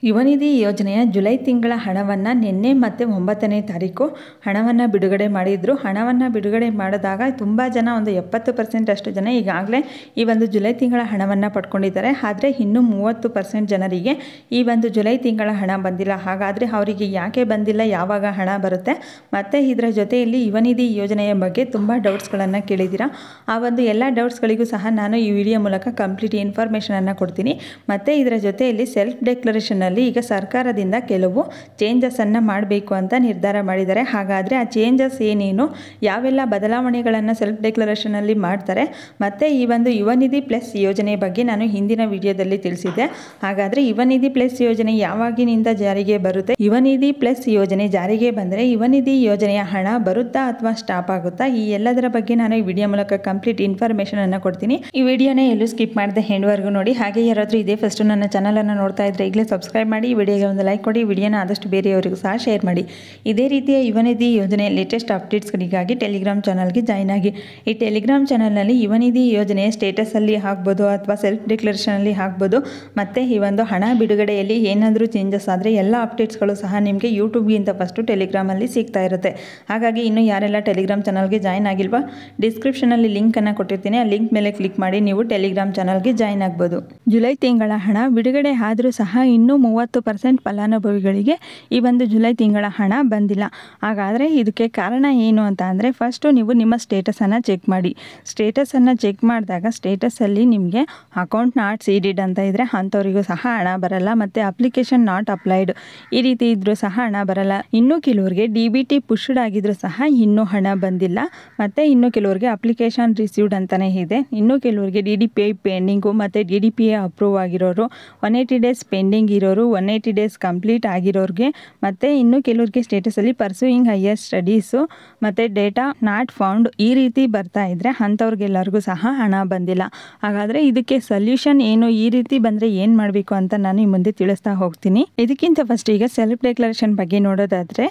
ಯುವನಿಧಿ ಯೋಜನೆಯ ಜುಲೈ ತಿಂಗಳ ಹಣವನ್ನು ನಿನ್ನೆ ಮತ್ತು 9ನೇ ತಾರೀಕು ಹಣವನ್ನು ಬಿಡುಗಡೆ ಮಾಡಿದರು. ಹಣವನ್ನು ಬಿಡುಗಡೆ ಮಾಡಿದಾಗ ತುಂಬ ಜನ, ಒಂದು 70% ಅಷ್ಟು ಜನ ಈಗಾಗಲೇ ಈ ಒಂದು ಜುಲೈ ತಿಂಗಳ ಹಣವನ್ನು ಪಡ್ಕೊಂಡಿದ್ದಾರೆ. ಆದರೆ ಇನ್ನೂ 30% ಜನರಿಗೆ ಈ ಒಂದು ಜುಲೈ ತಿಂಗಳ ಹಣ ಬಂದಿಲ್ಲ. ಹಾಗಾದರೆ ಅವರಿಗೆ ಯಾಕೆ ಬಂದಿಲ್ಲ, ಯಾವಾಗ ಹಣ ಬರುತ್ತೆ, ಮತ್ತು ಇದರ ಜೊತೆಯಲ್ಲಿ ಯುವನಿಧಿ ಯೋಜನೆಯ ಬಗ್ಗೆ ತುಂಬ ಡೌಟ್ಸ್ಗಳನ್ನು ಕೇಳಿದ್ದೀರಾ. ಆ ಒಂದು ಎಲ್ಲ ಡೌಟ್ಸ್ಗಳಿಗೂ ಸಹ ನಾನು ಈ ವಿಡಿಯೋ ಮೂಲಕ ಕಂಪ್ಲೀಟ್ ಇನ್ಫಾರ್ಮೇಷನನ್ನು ಕೊಡ್ತೀನಿ. ಮತ್ತು ಇದರ ಜೊತೆಯಲ್ಲಿ ಸೆಲ್ಫ್ ಡೆಕ್ಲರೇಷನ್ ಈಗ ಸರ್ಕಾರದಿಂದ ಕೆಲವು ಚೇಂಜಸನ್ನು ಮಾಡಬೇಕು ಅಂತ ನಿರ್ಧಾರ ಮಾಡಿದ್ದಾರೆ. ಹಾಗಾದರೆ ಆ ಚೇಂಜಸ್ ಏನೇನು, ಯಾವೆಲ್ಲ ಬದಲಾವಣೆಗಳನ್ನು ಸೆಲ್ಫ್ ಡೆಕ್ಲರೇಷನಲ್ಲಿ ಮಾಡ್ತಾರೆ, ಮತ್ತು ಈ ಒಂದು ಯುವನಿಧಿ ಪ್ಲಸ್ ಯೋಜನೆ ಬಗ್ಗೆ ನಾನು ಹಿಂದಿನ ವಿಡಿಯೋದಲ್ಲಿ ತಿಳಿಸಿದ್ದೆ. ಹಾಗಾದರೆ ಯುವನಿಧಿ ಪ್ಲಸ್ ಯೋಜನೆ ಯಾವಾಗಿನಿಂದ ಜಾರಿಗೆ ಬರುತ್ತೆ, ಯುವನಿಧಿ ಪ್ಲಸ್ ಯೋಜನೆ ಜಾರಿಗೆ ಬಂದರೆ ಯುವನಿಧಿ ಯೋಜನೆಯ ಹಣ ಬರುತ್ತಾ ಅಥವಾ ಸ್ಟಾಪ್ ಆಗುತ್ತಾ, ಈ ಎಲ್ಲದರ ಬಗ್ಗೆ ನಾನು ಈ ವಿಡಿಯೋ ಮೂಲಕ ಕಂಪ್ಲೀಟ್ ಇನ್ಫಾರ್ಮೇಷನ್ ಅನ್ನು ಕೊಡ್ತೀನಿ. ಈ ವಿಡಿಯೋನ ಎಲ್ಲೂ ಸ್ಕಿಪ್ ಮಾಡದೆ ಎಂಡ್ವರೆಗೂ ನೋಡಿ. ಹಾಗೆ ಯಾರಾದರೂ ಇದೇ ಫಸ್ಟ್ ನನ್ನ ಚಾನಲನ್ನು ನೋಡ್ತಾ ಇದ್ದರೆ ಈಗಲೇ ಸಬ್ಸ್ಕ್ರೈಬ್ ಮಾಡಿ, ವಿಡಿಯೋಗೆ ಒಂದು ಲೈಕ್ ಕೊಡಿ, ವಿಡಿಯೋನ ಆದಷ್ಟು ಬೇರೆಯವರಿಗೂ ಸಹ ಶೇರ್ ಮಾಡಿ. ಇದೇ ರೀತಿಯ ಯುವನಿಧಿ ಯೋಜನೆಯ ಲೇಟೆಸ್ಟ್ ಅಪ್ಡೇಟ್ಸ್ಗಳಿಗಾಗಿ ಟೆಲಿಗ್ರಾಮ್ ಚಾನಲ್ಗೆ ಜಾಯ್ನ್ ಆಗಿ. ಈ ಟೆಲಿಗ್ರಾಮ್ ಚಾನಲ್ನಲ್ಲಿ ಯುವನಿಧಿ ಯೋಜನೆಯ ಸ್ಟೇಟಸಲ್ಲಿ ಆಗ್ಬೋದು ಅಥವಾ ಸೆಲ್ಫ್ ಡಿಕ್ಲರೇಷನಲ್ಲಿ ಆಗ್ಬೋದು, ಮತ್ತು ಈ ಒಂದು ಹಣ ಬಿಡುಗಡೆಯಲ್ಲಿ ಏನಾದರೂ ಚೇಂಜಸ್ ಆದರೆ ಎಲ್ಲ ಅಪ್ಡೇಟ್ಸ್ಗಳು ಸಹ ನಿಮಗೆ ಯೂಟ್ಯೂಬ್ಗಿಂತ ಫಸ್ಟು ಟೆಲಿಗ್ರಾಮಲ್ಲಿ ಸಿಗ್ತಾ ಇರುತ್ತೆ. ಹಾಗಾಗಿ ಇನ್ನೂ ಯಾರೆಲ್ಲ ಟೆಲಿಗ್ರಾಮ್ ಚಾನಲ್ಗೆ ಜಾಯ್ನ್ ಆಗಿಲ್ವಾ, ಡಿಸ್ಕ್ರಿಪ್ಷನಲ್ಲಿ ಲಿಂಕನ್ನು ಕೊಟ್ಟಿರ್ತೀನಿ. ಆ ಲಿಂಕ್ ಮೇಲೆ ಕ್ಲಿಕ್ ಮಾಡಿ ನೀವು ಟೆಲಿಗ್ರಾಮ್ ಚಾನಲ್ಗೆ ಜಾಯ್ನ್ ಆಗ್ಬೋದು. ಜುಲೈ ತಿಂಗಳ ಹಣ ಬಿಡುಗಡೆ ಆದರೂ ಸಹ ಇನ್ನೂ 30% ಫಲಾನುಭವಿಗಳಿಗೆ ಈ ಒಂದು ಜುಲೈ ತಿಂಗಳ ಹಣ ಬಂದಿಲ್ಲ. ಹಾಗಾದರೆ ಇದಕ್ಕೆ ಕಾರಣ ಏನು ಅಂತ ಅಂದರೆ, ಫಸ್ಟು ನೀವು ನಿಮ್ಮ ಸ್ಟೇಟಸನ್ನು ಚೆಕ್ ಮಾಡಿ. ಸ್ಟೇಟಸನ್ನು ಚೆಕ್ ಮಾಡಿದಾಗ ಸ್ಟೇಟಸಲ್ಲಿ ನಿಮಗೆ ಅಕೌಂಟ್ ನಾಟ್ ಸೀಡೆಡ್ ಅಂತ ಇದ್ದರೆ ಅಂಥವರಿಗೂ ಸಹ ಹಣ ಬರಲ್ಲ, ಮತ್ತು ಅಪ್ಲಿಕೇಶನ್ ನಾಟ್ ಅಪ್ಲೈಡ್ ಈ ರೀತಿ ಇದ್ದರೂ ಸಹ ಹಣ ಬರಲ್ಲ. ಇನ್ನೂ ಕೆಲವರಿಗೆ DBT ಪುಷ್ಡ್ ಆಗಿದ್ರೂ ಸಹ ಇನ್ನೂ ಹಣ ಬಂದಿಲ್ಲ, ಮತ್ತು ಇನ್ನೂ ಕೆಲವರಿಗೆ ಅಪ್ಲಿಕೇಶನ್ ರಿಸೀವ್ಡ್ ಅಂತಲೇ ಇದೆ. ಇನ್ನೂ ಕೆಲವರಿಗೆ DDPI ಪೆಂಡಿಂಗು ಮತ್ತು DDPI ಅಪ್ರೂವ್ ಆಗಿರೋರು, 180 ಡೇಸ್ ಪೆಂಡಿಂಗ್ ಇರೋರು, 180 ಡೇಸ್ ಕಂಪ್ಲೀಟ್ ಆಗಿರೋರಿಗೆ, ಮತ್ತು ಇನ್ನೂ ಕೆಲವರಿಗೆ ಸ್ಟೇಟಸಲ್ಲಿ ಪರ್ಸೂಯಿಂಗ್ ಹೈಯರ್ ಸ್ಟಡೀಸು ಮತ್ತು ಡೇಟಾ ನಾಟ್ ಫೌಂಡ್ ಈ ರೀತಿ ಬರ್ತಾ ಇದ್ದರೆ ಅಂಥವ್ರಿಗೆಲ್ಲರಿಗೂ ಸಹ ಹಣ ಬಂದಿಲ್ಲ. ಹಾಗಾದರೆ ಇದಕ್ಕೆ ಸೊಲ್ಯೂಷನ್ ಏನು, ಈ ರೀತಿ ಬಂದರೆ ಏನು ಮಾಡಬೇಕು ಅಂತ ನಾನು ಈ ಮುಂದೆ ತಿಳಿಸ್ತಾ ಹೋಗ್ತೀನಿ. ಇದಕ್ಕಿಂತ ಫಸ್ಟ್ ಈಗ ಸೆಲ್ಫ್ ಡೆಕ್ಲರೇಷನ್ ಬಗ್ಗೆ ನೋಡೋದಾದರೆ,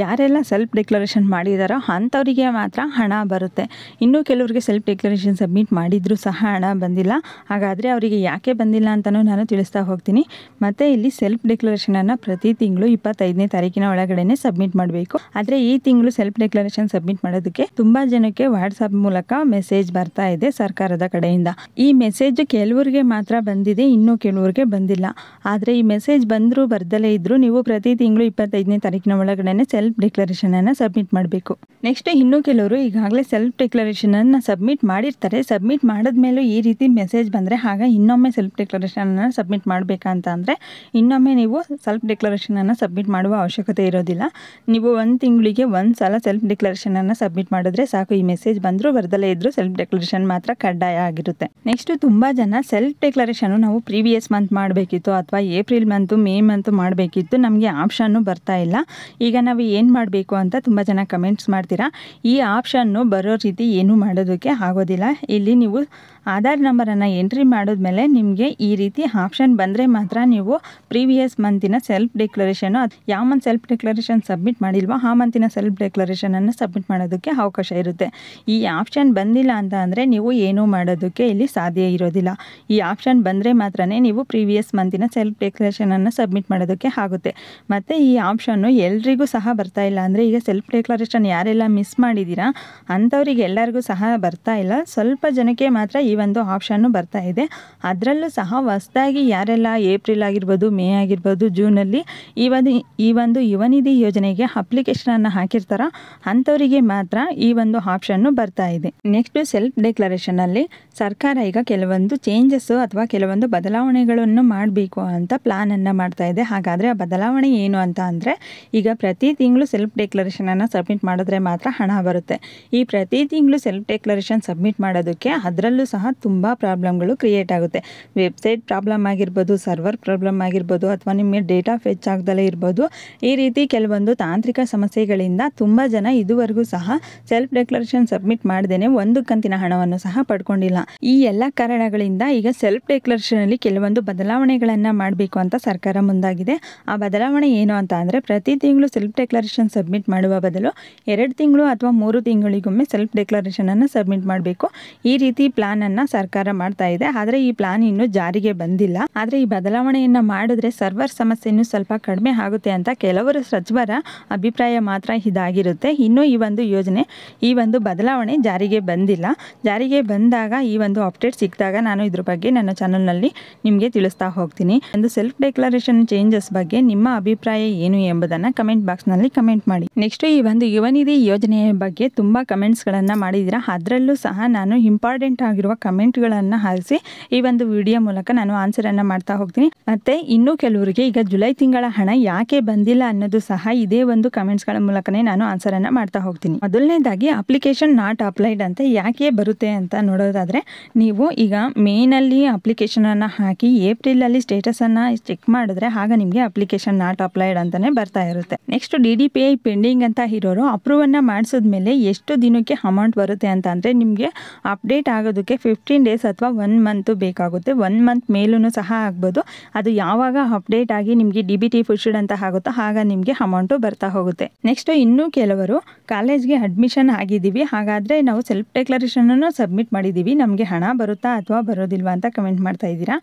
ಯಾರೆಲ್ಲ ಸೆಲ್ಫ್ ಡೆಕ್ಲರೇಷನ್ ಮಾಡಿದಾರೋ ಅಂಥವರಿಗೆ ಮಾತ್ರ ಹಣ ಬರುತ್ತೆ. ಇನ್ನೂ ಕೆಲವರಿಗೆ ಸೆಲ್ಫ್ ಡೆಕ್ಲರೇಷನ್ ಸಬ್ಮಿಟ್ ಮಾಡಿದರೂ ಸಹ ಹಣ ಬಂದಿಲ್ಲ. ಹಾಗಾದರೆ ಅವರಿಗೆ ಯಾಕೆ ಬಂದಿಲ್ಲ ಅಂತಲೂ ನಾನು ತಿಳಿಸ್ತಾ ಹೋಗ್ತೀನಿ. ಮತ್ತು ಇಲ್ಲಿ ಸೆಲ್ಫ್ ಡೆಕ್ಲರೇಷನನ್ನು ಪ್ರತಿ ತಿಂಗಳು 25ನೇ ತಾರೀಕಿನ ಒಳಗಡೆ ಸಬ್ಮಿಟ್ ಮಾಡಬೇಕು. ಆದರೆ ಈ ತಿಂಗಳು ಸೆಲ್ಫ್ ಡೆಕ್ಲರೇಷನ್ ಸಬ್ಮಿಟ್ ಮಾಡೋದಕ್ಕೆ ತುಂಬ ಜನಕ್ಕೆ ವಾಟ್ಸಪ್ ಮೂಲಕ ಮೆಸೇಜ್ ಬರ್ತಾ ಇದೆ ಸರ್ಕಾರದ ಕಡೆಯಿಂದ. ಈ ಮೆಸೇಜ್ ಕೆಲವರಿಗೆ ಮಾತ್ರ ಬಂದಿದೆ, ಇನ್ನೂ ಕೆಲವರಿಗೆ ಬಂದಿಲ್ಲ. ಆದರೆ ಈ ಮೆಸೇಜ್ ಬಂದರೂ ಬರ್ದಲೇ ಇದ್ದರೂ ನೀವು ಪ್ರತಿ ತಿಂಗಳು 25ನೇ ತಾರೀಕಿನ ಒಳಗಡೆ ಸೆಲ್ಫ್ ಡೆಕ್ಲರೇಷನನ್ನು ಸಬ್ಮಿಟ್ ಮಾಡಬೇಕು. ನೆಕ್ಸ್ಟ್ ಇನ್ನೂ ಕೆಲವರು ಈಗಾಗಲೇ ಸೆಲ್ಫ್ ಡೆಕ್ಲರೇಷನನ್ನು ಸಬ್ಮಿಟ್ ಮಾಡಿರ್ತಾರೆ. ಸಬ್ಮಿಟ್ ಮಾಡಿದ್ಮೇಲೂ ಈ ರೀತಿ ಮೆಸೇಜ್ ಬಂದರೆ ಆಗ ಇನ್ನೊಮ್ಮೆ ಸೆಲ್ಫ್ ಡೆಕ್ಲರೇಷನನ್ನು ಸಬ್ಮಿಟ್ ಮಾಡಬೇಕಂತ ಅಂದರೆ ಇನ್ನೊಮ್ಮೆ ನೀವು ಸೆಲ್ಫ್ ಡೆಕ್ಲರೇಷನನ್ನು ಸಬ್ಮಿಟ್ ಮಾಡುವ ಅವಶ್ಯಕತೆ ಇರೋದಿಲ್ಲ. ನೀವು ಒಂದು ತಿಂಗಳಿಗೆ ಒಂದು ಸಲ ಸೆಲ್ಫ್ ಡೆಕ್ಲರೇಷನನ್ನು ಸಬ್ಮಿಟ್ ಮಾಡಿದ್ರೆ ಸಾಕು. ಈ ಮೆಸೇಜ್ ಬಂದರೂ ಬರ್ದಲೇ ಇದ್ದರೂ ಸೆಲ್ಫ್ ಡೆಕ್ಲರೇಷನ್ ಮಾತ್ರ ಕಡ್ಡಾಯ ಆಗಿರುತ್ತೆ. ನೆಕ್ಸ್ಟ್ ತುಂಬ ಜನ ಸೆಲ್ಫ್ ಡೆಕ್ಲರೇಷನ್ನು ನಾವು ಪ್ರೀವಿಯಸ್ ಮಂತ್ ಮಾಡಬೇಕಿತ್ತು ಅಥವಾ ಏಪ್ರಿಲ್ ಮಂತು, ಮೇ ಮಂತು ಮಾಡಬೇಕಿತ್ತು, ನಮಗೆ ಆಪ್ಷನ್ನು ಬರ್ತಾ ಇಲ್ಲ, ಈಗ ನಾವು ಏನು ಮಾಡಬೇಕು ಅಂತ ತುಂಬ ಜನ ಕಮೆಂಟ್ಸ್ ಮಾಡ್ತೀರಾ. ಈ ಆಪ್ಷನ್ನು ಬರೋ ರೀತಿ ಏನೂ ಮಾಡೋದಕ್ಕೆ ಆಗೋದಿಲ್ಲ. ಇಲ್ಲಿ ನೀವು ಆಧಾರ್ ನಂಬರನ್ನು ಎಂಟ್ರಿ ಮಾಡಿದ್ಮೇಲೆ ನಿಮಗೆ ಈ ರೀತಿ ಆಪ್ಷನ್ ಬಂದರೆ ಮಾತ್ರ ನೀವು ಪ್ರೀವಿಯಸ್ ಮಂತಿನ ಸೆಲ್ಫ್ ಡೆಕ್ಲರೇಷನು, ಅದು ಯಾವ ಮಂತ್ ಸೆಲ್ಫ್ ಡೆಕ್ಲರೇಷನ್ ಸಬ್ಮಿಟ್ ಮಾಡಿಲ್ವೋ ಆ ಮಂತಿನ ಸೆಲ್ಫ್ ಡೆಕ್ಲರೇಷನನ್ನು ಸಬ್ಮಿಟ್ ಮಾಡೋದಕ್ಕೆ ಅವಕಾಶ ಇರುತ್ತೆ. ಈ ಆಪ್ಷನ್ ಬಂದಿಲ್ಲ ಅಂತ ಅಂದರೆ ನೀವು ಏನೂ ಮಾಡೋದಕ್ಕೆ ಇಲ್ಲಿ ಸಾಧ್ಯ ಇರೋದಿಲ್ಲ. ಈ ಆಪ್ಷನ್ ಬಂದರೆ ಮಾತ್ರ ನೀವು ಪ್ರೀವಿಯಸ್ ಮಂತಿನ ಸೆಲ್ಫ್ ಡೆಕ್ಲರೇಷನನ್ನು ಸಬ್ಮಿಟ್ ಮಾಡೋದಕ್ಕೆ ಆಗುತ್ತೆ. ಮತ್ತು ಈ ಆಪ್ಷನ್ನು ಎಲ್ರಿಗೂ ಸಹ ಬರ್ತಾ ಇಲ್ಲ. ಅಂದರೆ ಈಗ ಸೆಲ್ಫ್ ಡೆಕ್ಲರೇಷನ್ ಯಾರೆಲ್ಲ ಮಿಸ್ ಮಾಡಿದ್ದೀರಾ ಅಂಥವ್ರಿಗೆ ಎಲ್ಲರಿಗೂ ಸಹ ಬರ್ತಾ ಇಲ್ಲ, ಸ್ವಲ್ಪ ಜನಕ್ಕೆ ಮಾತ್ರ ಈ ಒಂದು ಆಪ್ಷನ್ನು ಬರ್ತಾ ಇದೆ. ಅದರಲ್ಲೂ ಸಹ ಹೊಸದಾಗಿ ಯಾರೆಲ್ಲ ಏಪ್ರಿಲ್ ಆಗಿರ್ಬೋದು, ಮೇ ಆಗಿರ್ಬೋದು, ಜೂನಲ್ಲಿ ಈ ಒಂದು ಯುವನಿಧಿ ಯೋಜನೆಗೆ ಅಪ್ಲಿಕೇಶನನ್ನು ಹಾಕಿರ್ತಾರೋ ಅಂಥವರಿಗೆ ಮಾತ್ರ ಈ ಒಂದು ಆಪ್ಷನ್ನು ಬರ್ತಾ ಇದೆ. ನೆಕ್ಸ್ಟ್ ಸೆಲ್ಫ್ ಡೆಕ್ಲರೇಷನಲ್ಲಿ ಸರ್ಕಾರ ಈಗ ಕೆಲವೊಂದು ಚೇಂಜಸ್ಸು ಅಥವಾ ಕೆಲವೊಂದು ಬದಲಾವಣೆಗಳನ್ನು ಮಾಡಬೇಕು ಅಂತ ಪ್ಲಾನನ್ನು ಮಾಡ್ತಾ ಇದೆ. ಹಾಗಾದರೆ ಆ ಬದಲಾವಣೆ ಏನು ಅಂತ ಅಂದರೆ, ಈಗ ಪ್ರತಿ ತಿಂಗಳು ಸೆಲ್ಫ್ ಡೆಕ್ಲರೇಷನನ್ನು ಸಬ್ಮಿಟ್ ಮಾಡಿದ್ರೆ ಮಾತ್ರ ಹಣ ಬರುತ್ತೆ. ಈ ಪ್ರತಿ ತಿಂಗಳು ಸೆಲ್ಫ್ ಡೆಕ್ಲರೇಷನ್ ಸಬ್ಮಿಟ್ ಮಾಡೋದಕ್ಕೆ ಅದರಲ್ಲೂ ಸಹ ತುಂಬ ಪ್ರಾಬ್ಲಮ್ಗಳು ಕ್ರಿಯೇಟ್ ಆಗುತ್ತೆ. ವೆಬ್ಸೈಟ್ ಪ್ರಾಬ್ಲಮ್ ಆಗಿರ್ಬೋದು, ಸರ್ವರ್ ಪ್ರಾಬ್ಲಮ್ ಆಗಿರ್ಬೋದು, ಅಥವಾ ನಿಮಗೆ ಡೇಟಾ ಫೆಚ್ ಆಗದಲ್ಲೇ ಇರ್ಬೋದು. ಈ ರೀತಿ ಕೆಲವೊಂದು ತಾಂತ್ರಿಕ ಸಮಸ್ಯೆಗಳಿಂದ ತುಂಬ ಜನ ಇದುವರೆಗೂ ಸಹ ಸೆಲ್ಫ್ ಡೆಕ್ಲರೇಷನ್ ಸಬ್ಮಿಟ್ ಮಾಡದೇನೆ ಒಂದು ಕಂತಿನ ಹಣವನ್ನು ಸಹ ಪಡ್ಕೊಂಡಿಲ್ಲ. ಈ ಎಲ್ಲ ಕಾರಣಗಳಿಂದ ಈಗ ಸೆಲ್ಫ್ ಡೆಕ್ಲರೇಷನಲ್ಲಿ ಕೆಲವೊಂದು ಬದಲಾವಣೆಗಳನ್ನು ಮಾಡಬೇಕು ಅಂತ ಸರ್ಕಾರ ಮುಂದಾಗಿದೆ. ಆ ಬದಲಾವಣೆ ಏನು ಅಂತ ಅಂದರೆ, ಪ್ರತಿ ತಿಂಗಳು ಸೆಲ್ಫ್ ಡೆಕ್ಲರೇಷನ್ ಸಬ್ಮಿಟ್ ಮಾಡುವ ಬದಲು 2 ತಿಂಗಳು ಅಥವಾ 3 ತಿಂಗಳಿಗೊಮ್ಮೆ ಸೆಲ್ಫ್ ಡೆಕ್ಲರೇಷನನ್ನು ಸಬ್ಮಿಟ್ ಮಾಡಬೇಕು. ಈ ರೀತಿ ಪ್ಲಾನ್ ಪ್ಲಾನನ್ನು ಸರ್ಕಾರ ಮಾಡ್ತಾ ಇದೆ. ಆದರೆ ಈ ಪ್ಲಾನ್ ಇನ್ನೂ ಜಾರಿಗೆ ಬಂದಿಲ್ಲ. ಆದರೆ ಈ ಬದಲಾವಣೆಯನ್ನು ಮಾಡಿದ್ರೆ ಸರ್ವರ್ ಸಮಸ್ಯೆಯನ್ನು ಸ್ವಲ್ಪ ಕಡಿಮೆ ಆಗುತ್ತೆ ಅಂತ ಕೆಲವರು ಸಚಿವರ ಅಭಿಪ್ರಾಯ ಮಾತ್ರ ಇದಾಗಿರುತ್ತೆ. ಇನ್ನು ಈ ಒಂದು ಯೋಜನೆ, ಈ ಒಂದು ಬದಲಾವಣೆ ಜಾರಿಗೆ ಬಂದಿಲ್ಲ. ಜಾರಿಗೆ ಬಂದಾಗ ಈ ಒಂದು ಅಪ್ಡೇಟ್ ಸಿಕ್ಕಿದಾಗ ನಾನು ಇದ್ರ ಬಗ್ಗೆ ನನ್ನ ಚಾನಲ್ನಲ್ಲಿ ನಿಮಗೆ ತಿಳಿಸ್ತಾ ಹೋಗ್ತೀನಿ. ಒಂದು ಸೆಲ್ಫ್ ಡೆಕ್ಲರೇಷನ್ ಚೇಂಜಸ್ ಬಗ್ಗೆ ನಿಮ್ಮ ಅಭಿಪ್ರಾಯ ಏನು ಎಂಬುದನ್ನು ಕಮೆಂಟ್ ಬಾಕ್ಸ್ನಲ್ಲಿ ಕಮೆಂಟ್ ಮಾಡಿ. ನೆಕ್ಸ್ಟ್ ಈ ಒಂದು ಯುವ ನಿಧಿ ಯೋಜನೆಯ ಬಗ್ಗೆ ತುಂಬ ಕಮೆಂಟ್ಸ್ಗಳನ್ನು ಮಾಡಿದ್ದೀರಾ. ಅದರಲ್ಲೂ ಸಹ ನಾನು ಇಂಪಾರ್ಟೆಂಟ್ ಆಗಿರುವ ಕಮೆಂಟ್ಗಳನ್ನು ಆರಿಸಿ ಈ ಒಂದು ವಿಡಿಯೋ ಮೂಲಕ ನಾನು ಆನ್ಸರನ್ನು ಮಾಡ್ತಾ ಹೋಗ್ತೀನಿ. ಮತ್ತು ಇನ್ನೂ ಕೆಲವರಿಗೆ ಈಗ ಜುಲೈ ತಿಂಗಳ ಹಣ ಯಾಕೆ ಬಂದಿಲ್ಲ ಅನ್ನೋದು ಸಹ ಇದೇ ಒಂದು ಕಮೆಂಟ್ಸ್ಗಳ ಮೂಲಕನೇ ನಾನು ಆನ್ಸರನ್ನು ಮಾಡ್ತಾ ಹೋಗ್ತೀನಿ. ಮೊದಲನೇದಾಗಿ ಅಪ್ಲಿಕೇಶನ್ ನಾಟ್ ಅಪ್ಲೈಡ್ ಅಂತ ಯಾಕೆ ಬರುತ್ತೆ ಅಂತ ನೋಡೋದಾದರೆ, ನೀವು ಈಗ ಮೇನಲ್ಲಿ ಅಪ್ಲಿಕೇಶನನ್ನು ಹಾಕಿ ಏಪ್ರಿಲಲ್ಲಿ ಸ್ಟೇಟಸನ್ನು ಚೆಕ್ ಮಾಡಿದ್ರೆ ಆಗ ನಿಮಗೆ ಅಪ್ಲಿಕೇಶನ್ ನಾಟ್ ಅಪ್ಲೈಡ್ ಅಂತಲೇ ಬರ್ತಾ ಇರುತ್ತೆ. ನೆಕ್ಸ್ಟ್ DDPI ಪೆಂಡಿಂಗ್ ಅಂತ ಇರೋರು ಅಪ್ರೂವನ್ನು ಮಾಡಿಸಿದ್ಮೇಲೆ ಎಷ್ಟು ದಿನಕ್ಕೆ ಅಮೌಂಟ್ ಬರುತ್ತೆ ಅಂತ ಅಂದರೆ, ನಿಮಗೆ ಅಪ್ಡೇಟ್ ಆಗೋದಕ್ಕೆ 15 ಡೇಸ್ ಅಥವಾ 1 ಮಂತ್ ಬೇಕಾಗುತ್ತೆ. 1 ಮಂತ್ ಮೇಲೂ ಸಹ ಆಗ್ಬೋದು. ಅದು ಯಾವಾಗ ಅಪ್ಡೇಟ್ ಆಗಿ ನಿಮಗೆ DBT ಪುಷ್ಡ್ ಅಂತ ಆಗುತ್ತೋ ಆಗ ನಿಮಗೆ ಅಮೌಂಟು ಬರ್ತಾ ಹೋಗುತ್ತೆ. ನೆಕ್ಸ್ಟ್ ಇನ್ನೂ ಕೆಲವರು ಕಾಲೇಜ್ಗೆ ಅಡ್ಮಿಷನ್ ಆಗಿದ್ದೀವಿ, ಹಾಗಾದರೆ ನಾವು ಸೆಲ್ಫ್ ಡೆಕ್ಲರೇಷನನ್ನು ಸಬ್ಮಿಟ್ ಮಾಡಿದ್ದೀವಿ, ನಮಗೆ ಹಣ ಬರುತ್ತಾ ಅಥವಾ ಬರೋದಿಲ್ವಾ ಅಂತ ಕಮೆಂಟ್ ಮಾಡ್ತಾ ಇದ್ದೀರಾ.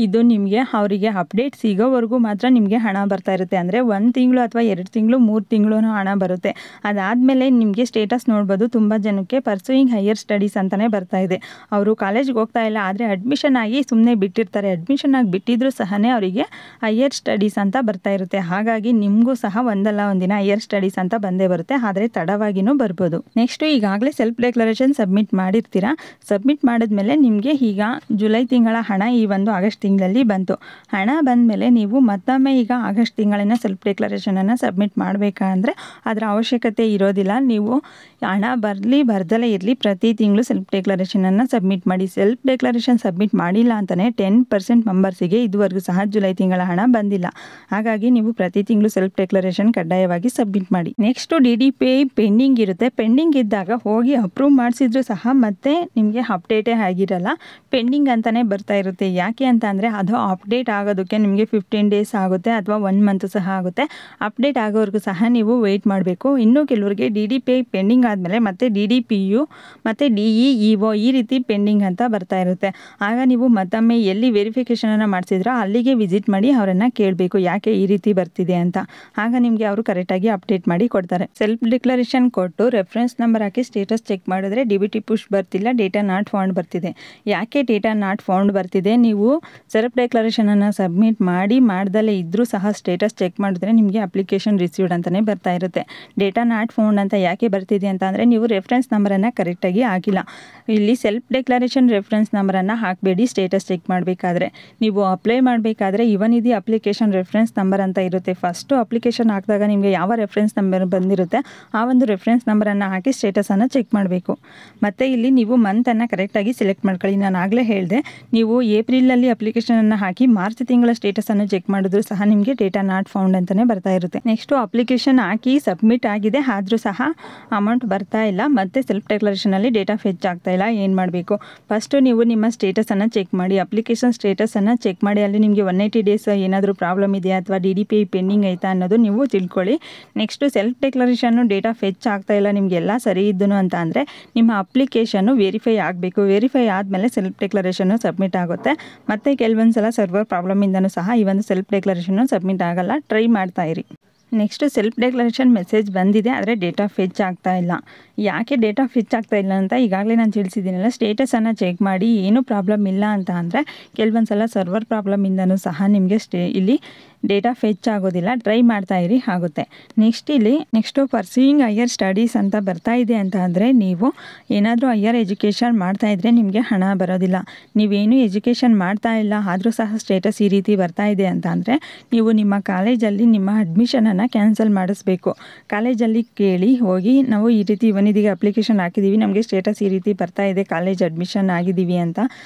ಇದು ನಿಮಗೆ ಅವರಿಗೆ ಅಪ್ಡೇಟ್ ಸಿಗೋವರೆಗೂ ಮಾತ್ರ ನಿಮಗೆ ಹಣ ಬರ್ತಾ ಇರುತ್ತೆ. ಅಂದರೆ 1 ತಿಂಗಳು ಅಥವಾ 2 ತಿಂಗಳು 3 ತಿಂಗಳು ಹಣ ಬರುತ್ತೆ. ಅದಾದಮೇಲೆ ನಿಮಗೆ ಸ್ಟೇಟಸ್ ನೋಡ್ಬೋದು, ತುಂಬ ಜನಕ್ಕೆ ಪರ್ಸೂಯಿಂಗ್ ಹೈಯರ್ ಸ್ಟಡೀಸ್ ಅಂತಲೇ ಬರ್ತಾ ಇದೆ. ಅವರು ಕಾಲೇಜ್ಗೆ ಹೋಗ್ತಾ ಇಲ್ಲ, ಆದರೆ ಅಡ್ಮಿಷನ್ ಆಗಿ ಸುಮ್ಮನೆ ಬಿಟ್ಟಿರ್ತಾರೆ. ಅಡ್ಮಿಷನ್ ಆಗಿ ಬಿಟ್ಟಿದ್ರೂ ಸಹ ಅವರಿಗೆ ಹೈಯರ್ ಸ್ಟಡೀಸ್ ಅಂತ ಬರ್ತಾ ಇರುತ್ತೆ. ಹಾಗಾಗಿ ನಿಮಗೂ ಸಹ ಒಂದಲ್ಲ ಒಂದಿನ ಹೈಯರ್ ಸ್ಟಡೀಸ್ ಅಂತ ಬಂದೇ ಬರುತ್ತೆ, ಆದರೆ ತಡವಾಗಿನೂ ಬರ್ಬೋದು. ನೆಕ್ಸ್ಟ್ ಈಗಾಗಲೇ ಸೆಲ್ಫ್ ಡೆಕ್ಲರೇಷನ್ ಸಬ್ಮಿಟ್ ಮಾಡಿರ್ತೀರಾ. ಸಬ್ಮಿಟ್ ಮಾಡಿದ್ಮೇಲೆ ನಿಮಗೆ ಈಗ ಜುಲೈ ತಿಂಗಳ ಹಣ ಈ ಒಂದು ಆಗಸ್ಟ್ ತಿಂಗಳಲ್ಲಿ ಬಂತು. ಹಣ ಬಂದಮೇಲೆ ನೀವು ಮತ್ತೊಮ್ಮೆ ಈಗ ಆಗಸ್ಟ್ ತಿಂಗಳಿನ ಸೆಲ್ಫ್ ಡೆಕ್ಲರೇಷನನ್ನು ಸಬ್ಮಿಟ್ ಮಾಡಬೇಕಂದ್ರೆ ಅದರ ಅವಶ್ಯಕತೆ ಇರೋದಿಲ್ಲ. ನೀವು ಹಣ ಬರಲಿ ಬರ್ದಲೇ ಇರಲಿ ಪ್ರತಿ ತಿಂಗಳು ಸೆಲ್ಫ್ ಡೆಕ್ಲರೇಷನನ್ನು ಸಬ್ಮಿಟ್ ಮಾಡಿ. ಸೆಲ್ಫ್ ಡೆಕ್ಲರೇಷನ್ ಸಬ್ಮಿಟ್ ಮಾಡಿಲ್ಲ ಅಂತಲೇ 10% ಮೆಂಬರ್ಸಿಗೆ ಇದುವರೆಗೂ ಸಹ ಜುಲೈ ತಿಂಗಳ ಹಣ ಬಂದಿಲ್ಲ. ಹಾಗಾಗಿ ನೀವು ಪ್ರತಿ ತಿಂಗಳು ಸೆಲ್ಫ್ ಡೆಕ್ಲರೇಷನ್ ಕಡ್ಡಾಯವಾಗಿ ಸಬ್ಮಿಟ್ ಮಾಡಿ. ನೆಕ್ಸ್ಟ್ DDPI ಪೆಂಡಿಂಗ್ ಇರುತ್ತೆ. ಪೆಂಡಿಂಗ್ ಇದ್ದಾಗ ಹೋಗಿ ಅಪ್ರೂವ್ ಮಾಡಿಸಿದ್ರು ಸಹ ಮತ್ತೆ ನಿಮಗೆ ಅಪ್ಡೇಟೇ ಆಗಿರಲ್ಲ, ಪೆಂಡಿಂಗ್ ಅಂತಲೇ ಬರ್ತಾ ಇರುತ್ತೆ. ಯಾಕೆ ಅಂತ ಅಂದರೆ ಅದು ಅಪ್ಡೇಟ್ ಆಗೋದಕ್ಕೆ ನಿಮಗೆ 15 ಡೇಸ್ ಆಗುತ್ತೆ ಅಥವಾ 1 ಮಂತ್ ಸಹ ಆಗುತ್ತೆ. ಅಪ್ಡೇಟ್ ಆಗೋವರೆಗೂ ಸಹ ನೀವು ವೆಯ್ಟ್ ಮಾಡಬೇಕು. ಇನ್ನೂ ಕೆಲವರಿಗೆ DDPI ಪೆಂಡಿಂಗ್ ಆದಮೇಲೆ ಮತ್ತೆ DDPU ಮತ್ತು DEEO ಈ ರೀತಿ ಪೆಂಡಿಂಗ್ ಅಂತ ಬರ್ತಾ ಇರುತ್ತೆ. ಆಗ ನೀವು ಮತ್ತೊಮ್ಮೆ ಎಲ್ಲಿ ವೆರಿಫಿಕೇಷನನ್ನು ಮಾಡಿಸಿದ್ರೋ ಅಲ್ಲಿಗೆ ವಿಸಿಟ್ ಮಾಡಿ ಅವರನ್ನು ಕೇಳಬೇಕು ಯಾಕೆ ಈ ರೀತಿ ಬರ್ತಿದೆ ಅಂತ. ಆಗ ನಿಮಗೆ ಅವರು ಕರೆಕ್ಟಾಗಿ ಅಪ್ಡೇಟ್ ಮಾಡಿ ಕೊಡ್ತಾರೆ. ಸೆಲ್ಫ್ ಡಿಕ್ಲರೇಷನ್ ಕೊಟ್ಟು ರೆಫರೆನ್ಸ್ ನಂಬರ್ ಹಾಕಿ ಸ್ಟೇಟಸ್ ಚೆಕ್ ಮಾಡಿದ್ರೆ DBT ಪುಷ್ ಬರ್ತಿಲ್ಲ, ಡೇಟಾ ನಾಟ್ ಫೌಂಡ್ ಬರ್ತಿದೆ. ಯಾಕೆ ಡೇಟಾ ನಾಟ್ ಫೌಂಡ್ ಬರ್ತಿದೆ? ನೀವು ಸೆಲ್ಫ್ ಡೆಕ್ಲರೇಷನನ್ನು ಸಬ್ಮಿಟ್ ಮಾಡ್ದಲೇ ಇದ್ದರೂ ಸಹ ಸ್ಟೇಟಸ್ ಚೆಕ್ ಮಾಡಿದ್ರೆ ನಿಮಗೆ ಅಪ್ಲಿಕೇಶನ್ ರಿಸೀವ್ಡ್ ಅಂತಲೇ ಬರ್ತಾ ಇರುತ್ತೆ. ಡೇಟಾ ನಾಟ್ ಫೌಂಡ್ ಅಂತ ಯಾಕೆ ಬರ್ತಿದೆ ಅಂತ ಅಂದರೆ ನೀವು ರೆಫರೆನ್ಸ್ ನಂಬರನ್ನು ಕರೆಕ್ಟಾಗಿ ಹಾಕಿಲ್ಲ. ಇಲ್ಲಿ ಸೆಲ್ಫ್ ಡೆಕ್ಲರೇಷನ್ ರೆಫರೆನ್ಸ್ ನಂಬರನ್ನು ಹಾಕಬೇಡಿ. ಸ್ಟೇಟಸ್ ಚೆಕ್ ಮಾಡಬೇಕಾದ್ರೆ ನೀವು ಅಪ್ಲೈ ಮಾಡಬೇಕಾದ್ರೆ ಯುವ ನಿಧಿ ಅಪ್ಲಿಕೇಶನ್ ರೆಫರೆನ್ಸ್ ನಂಬರ್ ಅಂತ ಇರುತ್ತೆ. ಫಸ್ಟು ಅಪ್ಲಿಕೇಶನ್ ಹಾಕಿದಾಗ ನಿಮಗೆ ಯಾವ ರೆಫರೆನ್ಸ್ ನಂಬರ್ ಬಂದಿರುತ್ತೆ ಆ ಒಂದು ರೆಫರೆನ್ಸ್ ನಂಬರನ್ನು ಹಾಕಿ ಸ್ಟೇಟಸನ್ನು ಚೆಕ್ ಮಾಡಬೇಕು. ಮತ್ತು ಇಲ್ಲಿ ನೀವು ಮಂತನ್ನು ಕರೆಕ್ಟಾಗಿ ಸೆಲೆಕ್ಟ್ ಮಾಡ್ಕೊಳ್ಳಿ. ನಾನು ಆಗಲೇ ಹೇಳಿದೆ, ನೀವು ಏಪ್ರಿಲಲ್ಲಿ ಅಪ್ಲಿಕೇಶನನ್ನು ಹಾಕಿ ಮಾರ್ಚ್ ತಿಂಗಳ ಸ್ಟೇಟಸನ್ನು ಚೆಕ್ ಮಾಡಿದ್ರು ಸಹ ನಿಮಗೆ ಡೇಟಾ ನಾಟ್ ಫೌಂಡ್ ಅಂತಲೇ ಬರ್ತಾ ಇರುತ್ತೆ. ನೆಕ್ಸ್ಟು ಅಪ್ಲಿಕೇಶನ್ ಹಾಕಿ ಸಬ್ಮಿಟ್ ಆಗಿದೆ ಆದರೂ ಸಹ ಅಮೌಂಟ್ ಬರ್ತಾ ಇಲ್ಲ, ಮತ್ತು ಸೆಲ್ಫ್ ಡೆಕ್ಲರೇಷನಲ್ಲಿ ಡೇಟಾ ಫೆಚ್ ಆಗ್ತಾ ಇಲ್ಲ. ಏನು ಮಾಡಬೇಕು? ಫಸ್ಟು ನೀವು ನಿಮ್ಮ ಸ್ಟೇಟಸನ್ನು ಚೆಕ್ ಮಾಡಿ, ಅಪ್ಲಿಕೇಶನ್ ಸ್ಟೇಟಸನ್ನು ಚೆಕ್ ಮಾಡಿ. ಅಲ್ಲಿ ನಿಮಗೆ 180 ಡೇಸ್ ಏನಾದರೂ ಪ್ರಾಬ್ಲಮ್ ಇದೆಯಾ ಅಥವಾ DDPI ಪೆಂಡಿಂಗ್ ಆಯಿತಾ ಅನ್ನೋದು ನೀವು ತಿಳ್ಕೊಳ್ಳಿ. ನೆಕ್ಸ್ಟು ಸೆಲ್ಫ್ ಡೆಕ್ಲರೇಷನ್ನು ಡೇಟಾ ಫೆಚ್ ಆಗ್ತಾ ಇಲ್ಲ, ನಿಮಗೆಲ್ಲ ಸರಿ ಇದ್ದನು ಅಂತ ಅಂದರೆ ನಿಮ್ಮ ಅಪ್ಲಿಕೇಶನ್ನು ವೆರಿಫೈ ಆಗಬೇಕು. ವೆರಿಫೈ ಆದಮೇಲೆ ಸೆಲ್ಫ್ ಡೆಕ್ಲರೇಷನ್ನು ಸಬ್ಮಿಟ್ ಆಗುತ್ತೆ. ಮತ್ತು ಕೆಲವೊಂದು ಸಲ ಸರ್ವರ್ ಪ್ರಾಬ್ಲಮಿಂದನೂ ಸಹ ಈ ಒಂದು ಸೆಲ್ಫ್ ಡೆಕ್ಲರೇಷನ್ನು ಸಬ್ಮಿಟ್ ಆಗಲ್ಲ. ಟ್ರೈ ಮಾಡ್ತಾ ಇರಿ. ನೆಕ್ಸ್ಟ್ ಸೆಲ್ಫ್ ಡೆಕ್ಲರೇಷನ್ ಮೆಸೇಜ್ ಬಂದಿದೆ, ಆದರೆ ಡೇಟಾ ಫೆಚ್ ಆಗ್ತಾ ಇಲ್ಲ. ಯಾಕೆ ಡೇಟಾ ಫೆಚ್ ಆಗ್ತಾ ಇಲ್ಲ ಅಂತ ಈಗಾಗಲೇ ನಾನು ತಿಳಿಸಿದ್ದೀನಲ್ಲ. ಸ್ಟೇಟಸನ್ನು ಚೆಕ್ ಮಾಡಿ, ಏನೂ ಪ್ರಾಬ್ಲಮ್ ಇಲ್ಲ ಅಂತ ಅಂದರೆ ಕೆಲವೊಂದು ಸಲ ಸರ್ವರ್ ಪ್ರಾಬ್ಲಮಿಂದನೂ ಸಹ ನಿಮಗೆ ಇಲ್ಲಿ ಡೇಟಾ ಫೆಚ್ ಆಗೋದಿಲ್ಲ. ಟ್ರೈ ಮಾಡ್ತಾ ಇರಿ, ಆಗುತ್ತೆ. ನೆಕ್ಸ್ಟು ಪರ್ಸ್ಯೂಯಿಂಗ್ ಹೈಯರ್ ಸ್ಟಡೀಸ್ ಅಂತ ಬರ್ತಾ ಇದೆ ಅಂತ ಅಂದರೆ ನೀವು ಏನಾದರೂ ಹೈಯರ್ ಎಜುಕೇಷನ್ ಮಾಡ್ತಾ ಇದ್ದರೆ ನಿಮಗೆ ಹಣ ಬರೋದಿಲ್ಲ. ನೀವೇನು ಎಜುಕೇಷನ್ ಮಾಡ್ತಾ ಇಲ್ಲ ಆದರೂ ಸಹ ಸ್ಟೇಟಸ್ ಈ ರೀತಿ ಬರ್ತಾ ಇದೆ ಅಂತ ಅಂದರೆ ನೀವು ನಿಮ್ಮ ಕಾಲೇಜಲ್ಲಿ ನಿಮ್ಮ ಅಡ್ಮಿಷನನ್ನು ಕ್ಯಾನ್ಸಲ್ ಮಾಡಿಸ್ಬೇಕು. ಕಾಲೇಜಲ್ಲಿ ಕೇಳಿ ಹೋಗಿ, ನಾವು ಈ ರೀತಿ ಯುವ ನಿಧಿಗೆ ಅಪ್ಲಿಕೇಶನ್ ಹಾಕಿದ್ದೀವಿ, ನಮಗೆ ಸ್ಟೇಟಸ್ ಈ ರೀತಿ ಬರ್ತಾ ಇದೆ, ಕಾಲೇಜ್ ಅಡ್ಮಿಷನ್ ಆಗಿದ್ದೀವಿ ಅಂತ.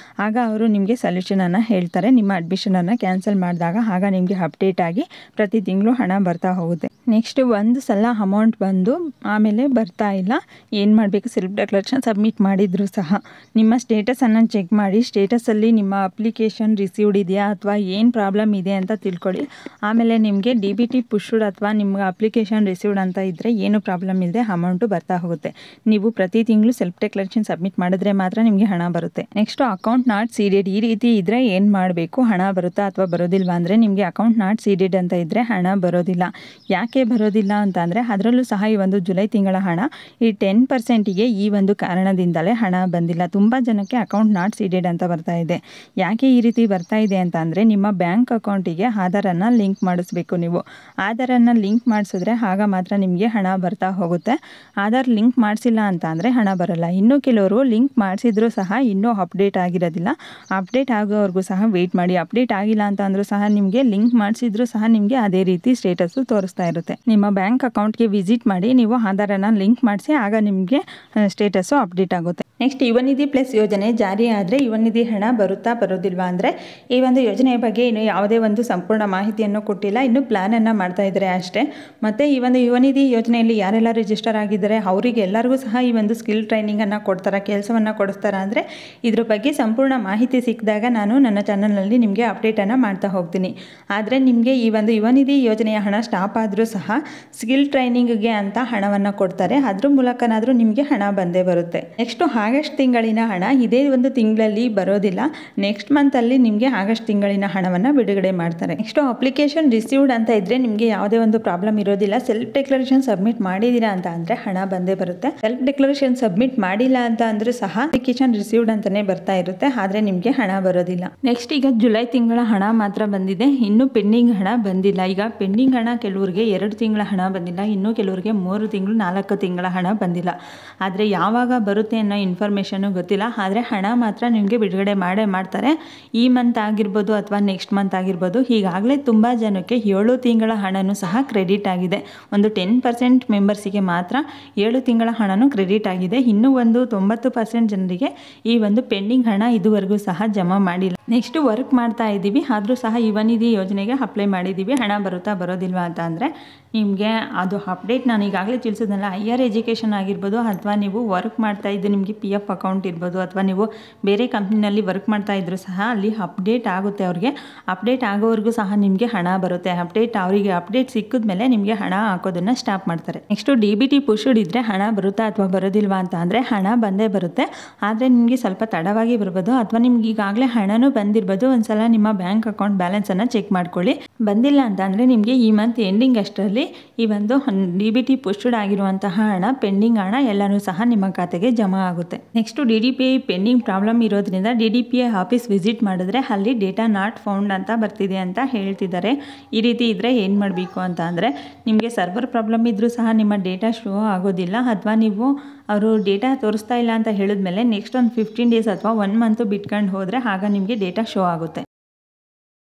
ಆಗ ಅವರು ನಿಮಗೆ ಸೊಲ್ಯೂಷನನ್ನು ಹೇಳ್ತಾರೆ. ನಿಮ್ಮ ಅಡ್ಮಿಷನನ್ನು ಕ್ಯಾನ್ಸಲ್ ಮಾಡಿದಾಗ ಆಗ ನಿಮಗೆ ಅಪ್ಡೇಟ್ ಆಗಿ ಪ್ರತಿ ತಿಂಗಳು ಹಣ ಬರ್ತಾ ಹೋಗುತ್ತೆ. ನೆಕ್ಸ್ಟ್ ಒಂದು ಸಲ ಅಮೌಂಟ್ ಬಂದು ಆಮೇಲೆ ಬರ್ತಾ ಇಲ್ಲ, ಏನು ಮಾಡಬೇಕು? ಸೆಲ್ಫ್ ಡೆಕ್ಲರೇಷನ್ ಸಬ್ಮಿಟ್ ಮಾಡಿದ್ರು ಸಹ ನಿಮ್ಮ ಸ್ಟೇಟಸನ್ನು ಚೆಕ್ ಮಾಡಿ. ಸ್ಟೇಟಸಲ್ಲಿ ನಿಮ್ಮ ಅಪ್ಲಿಕೇಶನ್ ರಿಸೀವ್ಡ್ ಇದೆಯಾ ಅಥವಾ ಏನು ಪ್ರಾಬ್ಲಮ್ ಇದೆ ಅಂತ ತಿಳ್ಕೊಳ್ಳಿ. ಆಮೇಲೆ ನಿಮಗೆ DBT ಪುಷ್ಡ್ ಅಥವಾ ಅಥವಾ ನಿಮ್ಗೆ ಅಪ್ಲಿಕೇಶನ್ ರಿಸೀವ್ಡ್ ಅಂತ ಇದ್ದರೆ ಏನು ಪ್ರಾಬ್ಲಮ್ ಇಲ್ಲದೆ ಅಮೌಂಟು ಬರ್ತಾ ಹೋಗುತ್ತೆ. ನೀವು ಪ್ರತಿ ತಿಂಗಳು ಸೆಲ್ಫ್ ಡಿಕ್ಲರೇಷನ್ ಸಬ್ಮಿಟ್ ಮಾಡಿದ್ರೆ ಮಾತ್ರ ನಿಮಗೆ ಹಣ ಬರುತ್ತೆ. ನೆಕ್ಸ್ಟು ಅಕೌಂಟ್ ನಾಟ್ ಸೀಡೆಡ್ ಈ ರೀತಿ ಇದ್ದರೆ ಏನು ಮಾಡಬೇಕು, ಹಣ ಬರುತ್ತಾ ಅಥವಾ ಬರೋದಿಲ್ವಾ ಅಂದರೆ ನಿಮಗೆ ಅಕೌಂಟ್ ನಾಟ್ ಸೀಡೆಡ್ ಅಂತ ಇದ್ದರೆ ಹಣ ಬರೋದಿಲ್ಲ. ಯಾಕೆ ಬರೋದಿಲ್ಲ ಅಂತ ಅಂದರೆ ಅದರಲ್ಲೂ ಸಹ ಈ ಒಂದು ಜುಲೈ ತಿಂಗಳ ಹಣ ಈ 10%ಗೆ ಈ ಒಂದು ಕಾರಣದಿಂದಲೇ ಹಣ ಬಂದಿಲ್ಲ. ತುಂಬ ಜನಕ್ಕೆ ಅಕೌಂಟ್ ನಾಟ್ ಸೀಡೆಡ್ ಅಂತ ಬರ್ತಾ ಇದೆ. ಯಾಕೆ ಈ ರೀತಿ ಬರ್ತಾ ಇದೆ ಅಂತ ಅಂದರೆ ನಿಮ್ಮ ಬ್ಯಾಂಕ್ ಅಕೌಂಟಿಗೆ ಆಧಾರನ್ನು ಲಿಂಕ್ ಮಾಡಿಸ್ಬೇಕು. ನೀವು ಆಧಾರನ್ನು ಲಿಂಕ್ ಮಾಡಿಸಿದ್ರೆ ಆಗ ಮಾತ್ರ ನಿಮಗೆ ಹಣ ಬರ್ತಾ ಹೋಗುತ್ತೆ. ಆಧಾರ್ ಲಿಂಕ್ ಮಾಡಿಸಿಲ್ಲ ಅಂತ ಅಂದರೆ ಹಣ ಬರೋಲ್ಲ. ಇನ್ನು ಕೆಲವರು ಲಿಂಕ್ ಮಾಡಿಸಿದ್ರೂ ಸಹ ಇನ್ನೂ ಅಪ್ಡೇಟ್ ಆಗಿರೋದಿಲ್ಲ. ಅಪ್ಡೇಟ್ ಆಗೋವರೆಗೂ ಸಹ ವೆಯ್ಟ್ ಮಾಡಿ. ಅಪ್ಡೇಟ್ ಆಗಿಲ್ಲ ಅಂತ ಅಂದರೂ ಸಹ ನಿಮಗೆ ಲಿಂಕ್ ಮಾಡಿಸಿದ್ರೂ ಸಹ ನಿಮಗೆ ಅದೇ ರೀತಿ ಸ್ಟೇಟಸ್ಸು ತೋರಿಸ್ತಾ ಇರುತ್ತೆ. ನಿಮ್ಮ ಬ್ಯಾಂಕ್ ಅಕೌಂಟ್ಗೆ ವಿಸಿಟ್ ಮಾಡಿ ನೀವು ಆಧಾರನ್ನು ಲಿಂಕ್ ಮಾಡಿಸಿ, ಆಗ ನಿಮಗೆ ಸ್ಟೇಟಸ್ಸು ಅಪ್ಡೇಟ್ ಆಗುತ್ತೆ. ನೆಕ್ಸ್ಟ್ ಯುವನಿಧಿ ಪ್ಲಸ್ ಯೋಜನೆ ಜಾರಿ ಆದರೆ ಯುವನಿಧಿ ಹಣ ಬರುತ್ತಾ ಬರೋದಿಲ್ವಾ ಅಂದರೆ ಈ ಒಂದು ಯೋಜನೆಯ ಬಗ್ಗೆ ಇನ್ನು ಯಾವುದೇ ಒಂದು ಸಂಪೂರ್ಣ ಮಾಹಿತಿಯನ್ನು ಕೊಟ್ಟಿಲ್ಲ. ಇನ್ನು ಪ್ಲ್ಯಾನನ್ನು ಮಾಡ್ತಾ ಇದ್ದಾರೆ ಅಷ್ಟೇ. ಮತ್ತು ಈ ಒಂದು ಯುವನಿಧಿ ಯೋಜನೆಯಲ್ಲಿ ಯಾರೆಲ್ಲ ರಿಜಿಸ್ಟರ್ ಆಗಿದ್ದಾರೆ ಅವರಿಗೆ ಎಲ್ಲರಿಗೂ ಸಹ ಈ ಒಂದು ಸ್ಕಿಲ್ ಟ್ರೈನಿಂಗನ್ನು ಕೊಡ್ತಾರೆ, ಕೆಲಸವನ್ನು ಕೊಡಿಸ್ತಾರೆ. ಅಂದರೆ ಇದ್ರ ಬಗ್ಗೆ ಸಂಪೂರ್ಣ ಮಾಹಿತಿ ಸಿಕ್ಕಿದಾಗ ನಾನು ನನ್ನ ಚಾನಲ್ನಲ್ಲಿ ನಿಮಗೆ ಅಪ್ಡೇಟನ್ನು ಮಾಡ್ತಾ ಹೋಗ್ತೀನಿ. ಆದರೆ ನಿಮಗೆ ಈ ಒಂದು ಯುವನಿಧಿ ಯೋಜನೆಯ ಹಣ ಸ್ಟಾಪ್ ಆದರೂ ಸಹ ಸ್ಕಿಲ್ ಟ್ರೈನಿಂಗ್ಗೆ ಅಂತ ಹಣವನ್ನು ಕೊಡ್ತಾರೆ. ಅದ್ರ ಮೂಲಕನಾದರೂ ನಿಮಗೆ ಹಣ ಬಂದೇ ಬರುತ್ತೆ. ನೆಕ್ಸ್ಟು ಆಗಸ್ಟ್ ತಿಂಗಳಿನ ಹಣ ಇದೇ ಒಂದು ತಿಂಗಳಲ್ಲಿ ಬರೋದಿಲ್ಲ. ನೆಕ್ಸ್ಟ್ ಮಂತಲ್ಲಿ ನಿಮಗೆ ಆಗಸ್ಟ್ ತಿಂಗಳಿನ ಹಣವನ್ನು ಬಿಡುಗಡೆ ಮಾಡ್ತಾರೆ. ನೆಕ್ಸ್ಟು ಅಪ್ಲಿಕೇಶನ್ ರಿಸೀವ್ಡ್ ಅಂತ ಇದ್ದರೆ ನಿಮಗೆ ಯಾವುದೇ ಒಂದು ಪ್ರಾಬ್ಲಮ್ ಇರೋದಿಲ್ಲ. ಸೆಲ್ಫ್ ಡಿಕ್ಲರೇಷನ್ ಸಬ್ಮಿಟ್ ಮಾಡಿದ್ದೀರಾ ಅಂತ ಅಂದರೆ ಹಣ ಬಂದೇ ಬರುತ್ತೆ. ಸೆಲ್ಫ್ ಡಿಕ್ಲರೇಷನ್ ಸಬ್ಮಿಟ್ ಮಾಡಿಲ್ಲ ಅಂತ ಅಂದರೂ ಸಹ ಅಪ್ಲಿಕೇಶನ್ ರಿಸೀವ್ಡ್ ಅಂತಲೇ ಬರ್ತಾ ಇರುತ್ತೆ, ಆದರೆ ನಿಮಗೆ ಹಣ ಬರೋದಿಲ್ಲ. ನೆಕ್ಸ್ಟ್ ಈಗ ಜುಲೈ ತಿಂಗಳ ಹಣ ಮಾತ್ರ ಬಂದಿದೆ, ಇನ್ನು ಪೆಂಡಿಂಗ್ ಹಣ ಬಂದಿಲ್ಲ. ಈಗ ಪೆಂಡಿಂಗ್ ಹಣ ಕೆಲವರಿಗೆ 2 ತಿಂಗಳ ಹಣ ಬಂದಿಲ್ಲ, ಇನ್ನು ಕೆಲವರಿಗೆ 3 ತಿಂಗಳು 4 ತಿಂಗಳ ಹಣ ಬಂದಿಲ್ಲ. ಆದರೆ ಯಾವಾಗ ಬರುತ್ತೆ ಅನ್ನೋ ಇನ್ಫಾರ್ಮೇಷನ್ನು ಗೊತ್ತಿಲ್ಲ. ಆದರೆ ಹಣ ಮಾತ್ರ ನಿಮಗೆ ಬಿಡುಗಡೆ ಮಾಡ್ತಾರೆ. ಈ ಮಂತ್ ಆಗಿರ್ಬೋದು ಅಥವಾ ನೆಕ್ಸ್ಟ್ ಮಂತ್ ಆಗಿರ್ಬೋದು. ಈಗಾಗಲೇ ತುಂಬ ಜನಕ್ಕೆ 7 ತಿಂಗಳ ಹಣನೂ ಸಹ ಕ್ರೆಡಿಟ್ ಆಗಿದೆ. ಒಂದು 10% ಮೆಂಬರ್ಸಿಗೆ ಮಾತ್ರ 7 ತಿಂಗಳ ಹಣನೂ ಕ್ರೆಡಿಟ್ ಆಗಿದೆ. ಇನ್ನೂ ಒಂದು 90% ಜನರಿಗೆ ಈ ಒಂದು ಪೆಂಡಿಂಗ್ ಹಣ ಇದುವರೆಗೂ ಸಹ ಜಮಾ ಮಾಡಿಲ್ಲ. ನೆಕ್ಸ್ಟು ವರ್ಕ್ ಮಾಡ್ತಾ ಇದ್ದೀವಿ, ಆದರೂ ಸಹ ಯುವನಿಧಿ ಯೋಜನೆಗೆ ಅಪ್ಲೈ ಮಾಡಿದ್ದೀವಿ. ಹಣ ಬರುತ್ತಾ ಬರೋದಿಲ್ವಾ ಅಂತ ಅಂದರೆ ನಿಮಗೆ ಅದು ಅಪ್ಡೇಟ್ ನಾನು ಈಗಾಗಲೇ ತಿಳಿಸಿದ್ನಲ್ಲ, ಹೈಯರ್ ಎಜುಕೇಷನ್ ಆಗಿರ್ಬೋದು ಅಥವಾ ನೀವು ವರ್ಕ್ ಮಾಡ್ತಾ ಇದ್ದು ನಿಮಗೆ PF ಅಕೌಂಟ್ ಇರ್ಬೋದು ಅಥವಾ ನೀವು ಬೇರೆ ಕಂಪ್ನಿನಲ್ಲಿ ವರ್ಕ್ ಮಾಡ್ತಾ ಇದ್ದರೂ ಸಹ ಅಲ್ಲಿ ಅಪ್ಡೇಟ್ ಆಗುತ್ತೆ. ಅವ್ರಿಗೆ ಅಪ್ಡೇಟ್ ಆಗೋವರೆಗೂ ಸಹ ನಿಮಗೆ ಹಣ ಬರುತ್ತೆ. ಅವರಿಗೆ ಅಪ್ಡೇಟ್ ಸಿಕ್ಕಿದ ಮೇಲೆ ನಿಮಗೆ ಹಣ ಹಾಕೋದನ್ನು ಸ್ಟಾಪ್ ಮಾಡ್ತಾರೆ. ನೆಕ್ಸ್ಟು DBT ಪುಷ್ಡ್ ಇದ್ದರೆ ಹಣ ಬರುತ್ತಾ ಅಥವಾ ಬರೋದಿಲ್ವಾ ಅಂತ ಅಂದರೆ ಹಣ ಬಂದೇ ಬರುತ್ತೆ. ಆದರೆ ನಿಮಗೆ ಸ್ವಲ್ಪ ತಡವಾಗಿ ಬರ್ಬೋದು ಅಥವಾ ನಿಮ್ಗೆ ಈಗಾಗಲೇ ಹಣನೂ ಬಂದಿರ್ಬೋದು. ಒಂದ್ಸಲ ನಿಮ್ಮ ಬ್ಯಾಂಕ್ ಅಕೌಂಟ್ ಬ್ಯಾಲೆನ್ಸನ್ನು ಚೆಕ್ ಮಾಡ್ಕೊಳ್ಳಿ. ಬಂದಿಲ್ಲ ಅಂತ ಅಂದರೆ ನಿಮಗೆ ಈ ಮಂತ್ ಎಂಡಿಂಗ್ ಅಷ್ಟರಲ್ಲಿ ಈ ಒಂದು DBT ಪುಷ್ಡ್ ಆಗಿರುವಂತಹ ಹಣ, ಪೆಂಡಿಂಗ್ ಹಣ ಎಲ್ಲನೂ ಸಹ ನಿಮ್ಮ ಖಾತೆಗೆ ಜಮಾ ಆಗುತ್ತೆ. ನೆಕ್ಸ್ಟು DDPI ಪೆಂಡಿಂಗ್ ಪ್ರಾಬ್ಲಮ್ ಇರೋದ್ರಿಂದ DDPI ಆಫೀಸ್ ವಿಸಿಟ್ ಮಾಡಿದ್ರೆ ಅಲ್ಲಿ ಡೇಟಾ ನಾಟ್ ಫೌಂಡ್ ಅಂತ ಬರ್ತಿದೆ ಅಂತ ಹೇಳ್ತಿದ್ದಾರೆ. ಈ ರೀತಿ ಇದ್ದರೆ ಏನು ಮಾಡಬೇಕು ಅಂತ ಅಂದರೆ ನಿಮಗೆ ಸರ್ವರ್ ಪ್ರಾಬ್ಲಮ್ ಇದ್ದರೂ ಸಹ ನಿಮ್ಮ ಡೇಟಾ ಶೋ ಆಗೋದಿಲ್ಲ, ಅಥವಾ ನೀವು ಅವರು ಡೇಟಾ ತೋರಿಸ್ತಾ ಇಲ್ಲ ಅಂತ ಹೇಳಿದ್ಮೇಲೆ ನೆಕ್ಸ್ಟ್ ಒಂದು 15 ಡೇಸ್ ಅಥವಾ 1 ಮಂತ್ ಬಿಟ್ಕೊಂಡು ಹೋದರೆ ಆಗ ನಿಮಗೆ ಡೇಟಾ ಶೋ ಆಗುತ್ತೆ.